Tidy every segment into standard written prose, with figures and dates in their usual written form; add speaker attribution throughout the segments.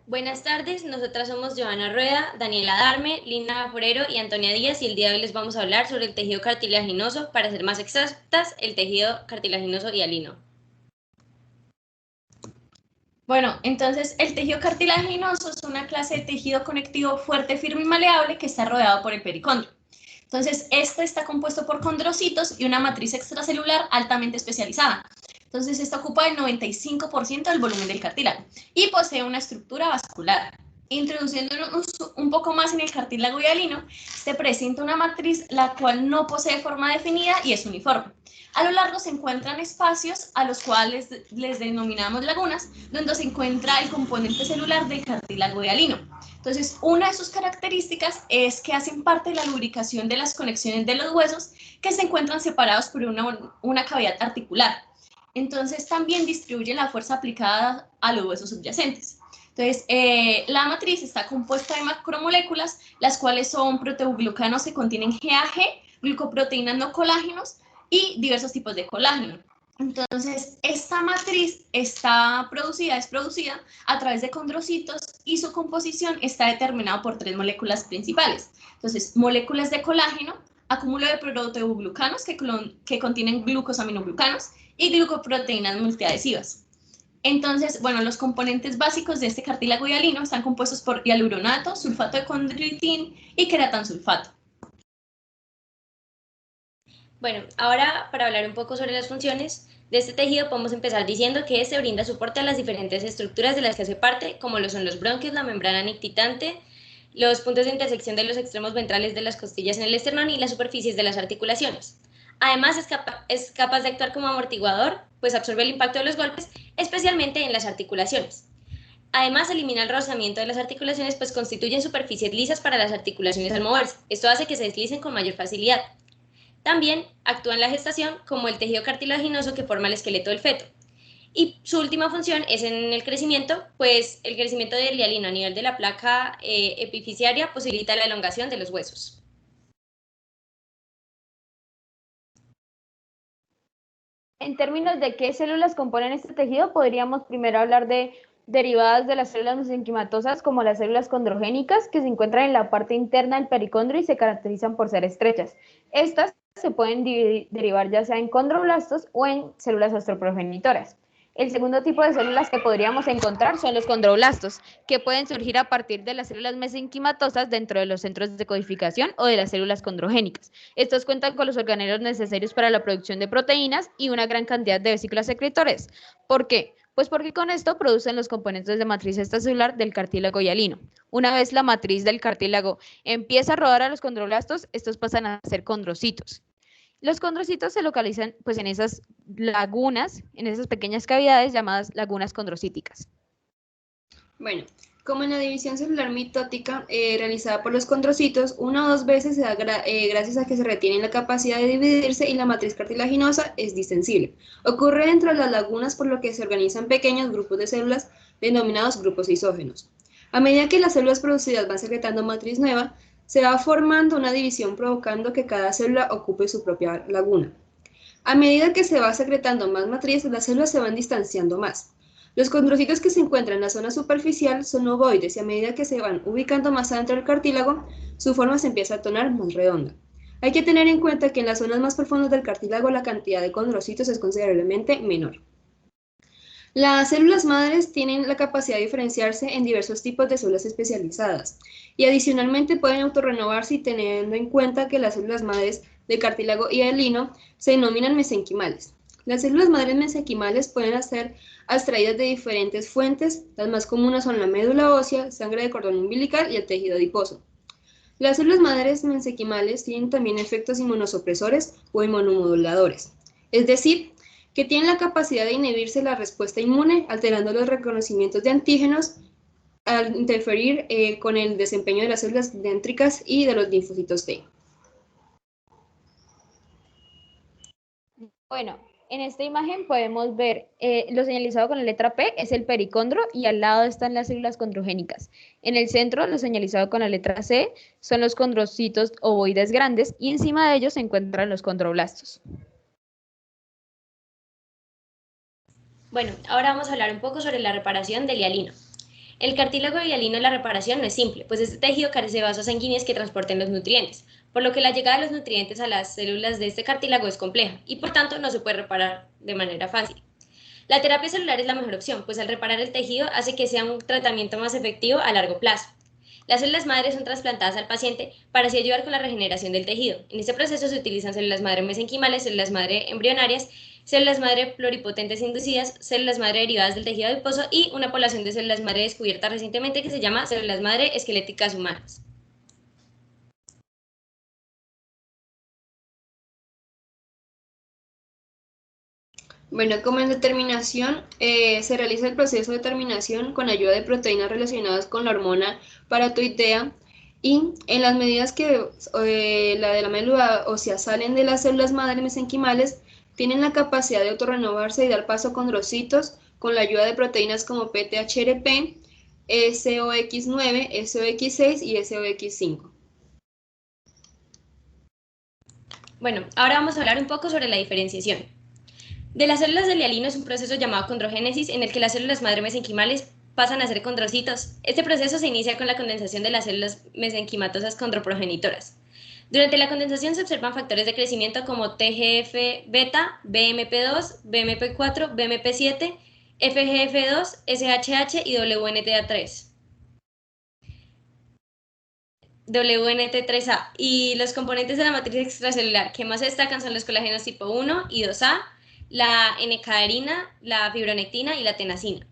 Speaker 1: Buenas tardes, nosotras somos Johanna Rueda, Daniela Darme, Lina Forero y Antonia Díaz y el día de hoy les vamos a hablar sobre el tejido cartilaginoso, para ser más exactas, el tejido cartilaginoso hialino.
Speaker 2: Bueno, entonces el tejido cartilaginoso es una clase de tejido conectivo fuerte, firme y maleable que está rodeado por el pericondrio. Entonces, este está compuesto por condrocitos y una matriz extracelular altamente especializada. Entonces, esta ocupa el 95% del volumen del cartílago y posee una estructura vascular. Introduciéndonos un poco más en el cartílago hialino, se presenta una matriz la cual no posee forma definida y es uniforme. A lo largo se encuentran espacios a los cuales les denominamos lagunas, donde se encuentra el componente celular del cartílago hialino. Entonces, una de sus características es que hacen parte de la lubricación de las conexiones de los huesos que se encuentran separados por una cavidad articular. Entonces, también distribuyen la fuerza aplicada a los huesos subyacentes. Entonces, la matriz está compuesta de macromoléculas, las cuales son proteoglucanos que contienen GAG, glucoproteínas no colágenos y diversos tipos de colágeno. Entonces, esta matriz es producida a través de condrocitos y su composición está determinada por tres moléculas principales. Entonces, moléculas de colágeno, acúmulo de proteoglucanos que contienen glucosaminoglucanos y glucoproteínas multiadhesivas. Entonces, bueno, los componentes básicos de este cartílago hialino están compuestos por hialuronato, sulfato de condroitín y queratansulfato.
Speaker 1: Bueno, ahora para hablar un poco sobre las funciones de este tejido podemos empezar diciendo que este brinda soporte a las diferentes estructuras de las que hace parte, como lo son los bronquios, la membrana nictitante, los puntos de intersección de los extremos ventrales de las costillas en el esternón y las superficies de las articulaciones. Además, es capaz de actuar como amortiguador, pues absorbe el impacto de los golpes, especialmente en las articulaciones. Además, elimina el rozamiento de las articulaciones, pues constituyen superficies lisas para las articulaciones al moverse. Esto hace que se deslicen con mayor facilidad. También actúa en la gestación como el tejido cartilaginoso que forma el esqueleto del feto. Y su última función es en el crecimiento, pues el crecimiento del hialino a nivel de la placa epifisiaria posibilita la elongación de los huesos.
Speaker 3: En términos de qué células componen este tejido, podríamos primero hablar de derivadas de las células mesenquimatosas, como las células condrogénicas, que se encuentran en la parte interna del pericondrio y se caracterizan por ser estrechas. Estas se pueden derivar ya sea en condroblastos o en células astroprogenitoras. El segundo tipo de células que podríamos encontrar son los condroblastos, que pueden surgir a partir de las células mesenquimatosas dentro de los centros de codificación o de las células condrogénicas. Estos cuentan con los organelos necesarios para la producción de proteínas y una gran cantidad de vesículas secretores. ¿Por qué? Pues porque con esto producen los componentes de matriz extracelular del cartílago hialino. Una vez la matriz del cartílago empieza a rodar a los condroblastos, estos pasan a ser condrocitos. Los condrocitos se localizan pues en esas lagunas, en esas pequeñas cavidades llamadas lagunas condrocíticas.
Speaker 4: Bueno, como en la división celular mitótica realizada por los condrocitos, una o dos veces se da gracias a que se retiene la capacidad de dividirse y la matriz cartilaginosa es distensible. Ocurre dentro de las lagunas por lo que se organizan pequeños grupos de células denominados grupos isógenos. A medida que las células producidas van secretando matriz nueva, se va formando una división provocando que cada célula ocupe su propia laguna. A medida que se va secretando más matriz, las células se van distanciando más. Los condrocitos que se encuentran en la zona superficial son ovoides y a medida que se van ubicando más adentro del cartílago, su forma se empieza a tornar más redonda. Hay que tener en cuenta que en las zonas más profundas del cartílago la cantidad de condrocitos es considerablemente menor. Las células madres tienen la capacidad de diferenciarse en diversos tipos de células especializadas y adicionalmente pueden autorrenovarse y teniendo en cuenta que las células madres de cartílago hialino se denominan mesenquimales. Las células madres mesenquimales pueden ser extraídas de diferentes fuentes, las más comunes son la médula ósea, sangre de cordón umbilical y el tejido adiposo. Las células madres mesenquimales tienen también efectos inmunosupresores o inmunomoduladores, es decir, que tienen la capacidad de inhibirse la respuesta inmune, alterando los reconocimientos de antígenos al interferir con el desempeño de las células dendríticas y de los linfocitos T.
Speaker 3: Bueno, en esta imagen podemos ver lo señalizado con la letra P es el pericondro y al lado están las células condrogénicas. En el centro, lo señalizado con la letra C son los condrocitos ovoides grandes y encima de ellos se encuentran los condroblastos.
Speaker 1: Bueno, ahora vamos a hablar un poco sobre la reparación del hialino. El cartílago hialino de la reparación no es simple, pues este tejido carece de vasos sanguíneos que transporten los nutrientes, por lo que la llegada de los nutrientes a las células de este cartílago es compleja y por tanto no se puede reparar de manera fácil. La terapia celular es la mejor opción, pues al reparar el tejido hace que sea un tratamiento más efectivo a largo plazo. Las células madres son trasplantadas al paciente para así ayudar con la regeneración del tejido. En este proceso se utilizan células madre mesenquimales, células madre embrionarias, células madre pluripotentes inducidas, células madre derivadas del tejido adiposo y una población de células madre descubierta recientemente que se llama células madre esqueléticas humanas.
Speaker 4: Bueno, como en determinación, se realiza el proceso de terminación con ayuda de proteínas relacionadas con la hormona paratoidea y en las medidas que la de la médula ósea salen de las células madre mesenquimales, tienen la capacidad de autorrenovarse y dar paso a condrocitos con la ayuda de proteínas como PTHRP, SOX9, SOX6 y SOX5.
Speaker 1: Bueno, ahora vamos a hablar un poco sobre la diferenciación. De las células del hialino es un proceso llamado condrogénesis en el que las células madre mesenquimales pasan a ser condrocitos. Este proceso se inicia con la condensación de las células mesenquimatosas condroprogenitoras. Durante la condensación se observan factores de crecimiento como TGF-beta, BMP2, BMP4, BMP7, FGF2, SHH y WNTA3. WNT3A. Y los componentes de la matriz extracelular que más se destacan son los colágenos tipo 1 y 2A, la N-caderina, la fibronectina y la tenasina.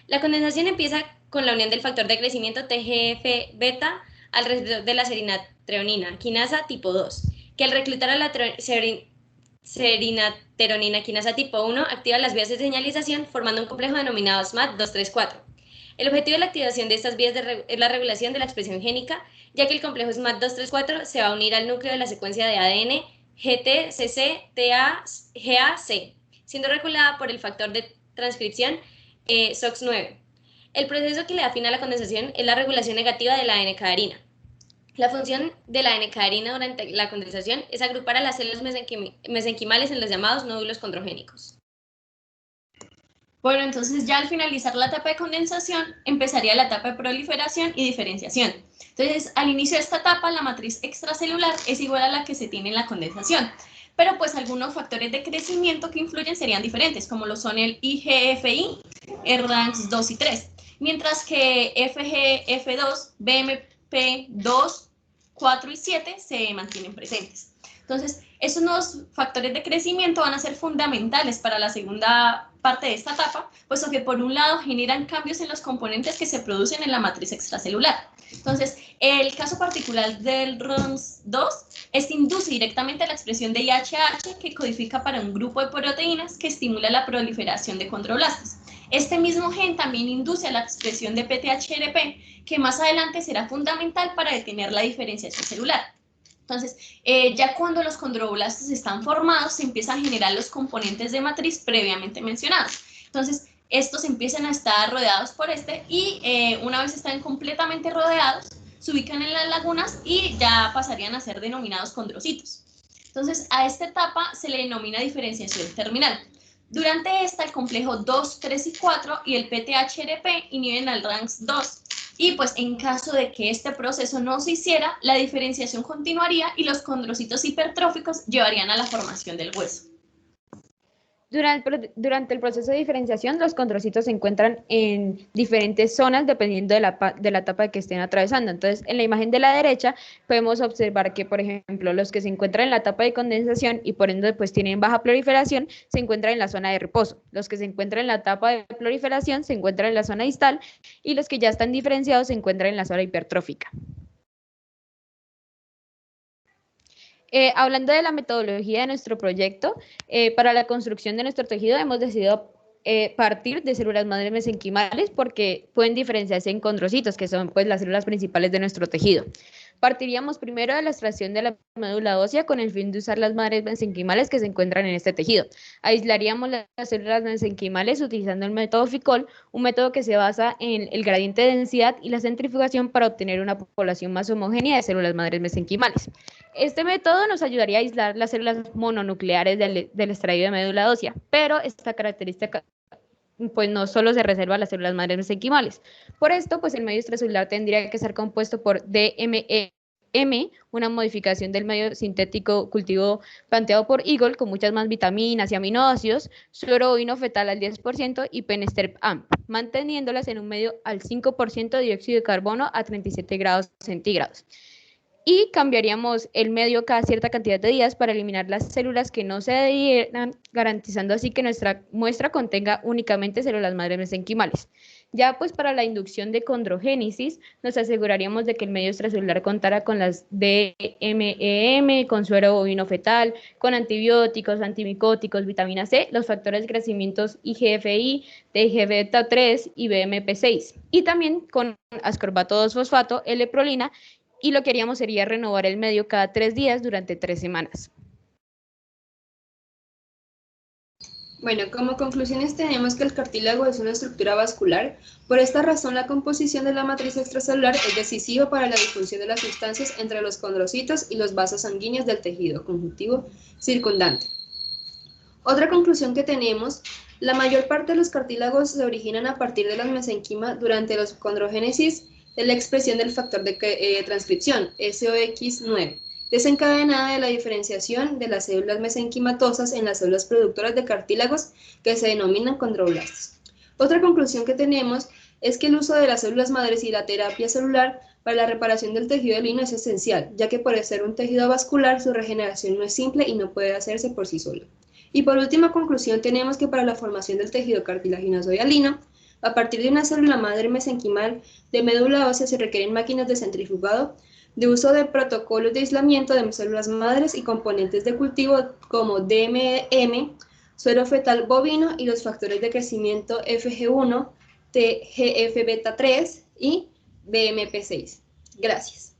Speaker 1: La condensación empieza con la unión del factor de crecimiento TGF-beta alrededor de la serinatreonina quinasa tipo 2, que al reclutar a la serinateronina quinasa tipo 1 activa las vías de señalización formando un complejo denominado SMAD234. El objetivo de la activación de estas vías es la regulación de la expresión génica, ya que el complejo SMAD234 se va a unir al núcleo de la secuencia de ADN GTCC-TA-GAC, siendo regulada por el factor de transcripción SOX9. El proceso que le da fin a la condensación es la regulación negativa de la N-caderina. La función de la N-caderina durante la condensación es agrupar a las células mesenquimales en los llamados nódulos condrogénicos.
Speaker 2: Bueno, entonces ya al finalizar la etapa de condensación, empezaría la etapa de proliferación y diferenciación. Entonces, al inicio de esta etapa, la matriz extracelular es igual a la que se tiene en la condensación, pero pues algunos factores de crecimiento que influyen serían diferentes, como lo son el IGFI, RANKS 2 y 3, mientras que FGF2, BMP2, 4 y 7 se mantienen presentes. Entonces, esos nuevos factores de crecimiento van a ser fundamentales para la segunda parte de esta etapa, puesto que por un lado generan cambios en los componentes que se producen en la matriz extracelular. Entonces, el caso particular del RANKS2, este induce directamente la expresión de IHH que codifica para un grupo de proteínas que estimula la proliferación de condroblastos. Este mismo gen también induce a la expresión de PTHRP, que más adelante será fundamental para detener la diferenciación celular. Entonces, ya cuando los condroblastos están formados, se empiezan a generar los componentes de matriz previamente mencionados. Entonces, estos empiezan a estar rodeados por y una vez están completamente rodeados, se ubican en las lagunas y ya pasarían a ser denominados condrocitos. Entonces, a esta etapa se le denomina diferenciación terminal. Durante esta, el complejo 2, 3 y 4 y el PTHRP inhiben al RANKS2. Y pues en caso de que este proceso no se hiciera, la diferenciación continuaría y los condrocitos hipertróficos llevarían a la formación del hueso.
Speaker 3: Durante el proceso de diferenciación, los condrocitos se encuentran en diferentes zonas dependiendo de la etapa que estén atravesando. Entonces, en la imagen de la derecha podemos observar que, por ejemplo, los que se encuentran en la etapa de condensación y por ende pues tienen baja proliferación, se encuentran en la zona de reposo. Los que se encuentran en la etapa de proliferación se encuentran en la zona distal y los que ya están diferenciados se encuentran en la zona hipertrófica. Hablando de la metodología de nuestro proyecto, para la construcción de nuestro tejido hemos decidido partir de células madre mesenquimales porque pueden diferenciarse en condrocitos, que son pues las células principales de nuestro tejido. Partiríamos primero de la extracción de la médula ósea con el fin de usar las madres mesenquimales que se encuentran en este tejido. Aislaríamos las células mesenquimales utilizando el método FICOL, un método que se basa en el gradiente de densidad y la centrifugación para obtener una población más homogénea de células madres mesenquimales. Este método nos ayudaría a aislar las células mononucleares del extraído de médula ósea, pero esta característica pues no solo se reserva a las células madres mesenquimales. Por esto, pues el medio extracelular tendría que ser compuesto por DMEM, una modificación del medio sintético cultivo planteado por Eagle, con muchas más vitaminas y aminoácidos, suero bovino fetal al 10% y Penesterp AMP, manteniéndolas en un medio al 5% de dióxido de carbono a 37 grados centígrados. Y cambiaríamos el medio cada cierta cantidad de días para eliminar las células que no se adhieran, garantizando así que nuestra muestra contenga únicamente células madres mesenquimales. Ya pues para la inducción de condrogénesis, nos aseguraríamos de que el medio extracelular contara con las DMEM, con suero bovino fetal, con antibióticos, antimicóticos, vitamina C, los factores de crecimiento IGFI, TGF-beta3 y BMP6, y también con ascorbato 2-fosfato, L-prolina, y lo que haríamos sería renovar el medio cada 3 días durante 3 semanas.
Speaker 4: Bueno, como conclusiones tenemos que el cartílago es una estructura vascular. Por esta razón, la composición de la matriz extracelular es decisiva para la difusión de las sustancias entre los condrocitos y los vasos sanguíneos del tejido conjuntivo circundante. Otra conclusión que tenemos, la mayor parte de los cartílagos se originan a partir de la mesenquima durante la condrogénesis de la expresión del factor de transcripción, SOX9, desencadenada de la diferenciación de las células mesenquimatosas en las células productoras de cartílagos que se denominan condroblastos. Otra conclusión que tenemos es que el uso de las células madres y la terapia celular para la reparación del tejido hialino es esencial, ya que por ser un tejido vascular, su regeneración no es simple y no puede hacerse por sí solo. Y por última conclusión tenemos que para la formación del tejido cartilaginoso hialino, a partir de una célula madre mesenquimal de médula ósea se requieren máquinas de centrifugado, de uso de protocolos de aislamiento de células madres y componentes de cultivo como DMM, suero fetal bovino y los factores de crecimiento FG1, TGF-beta3 y BMP6. Gracias.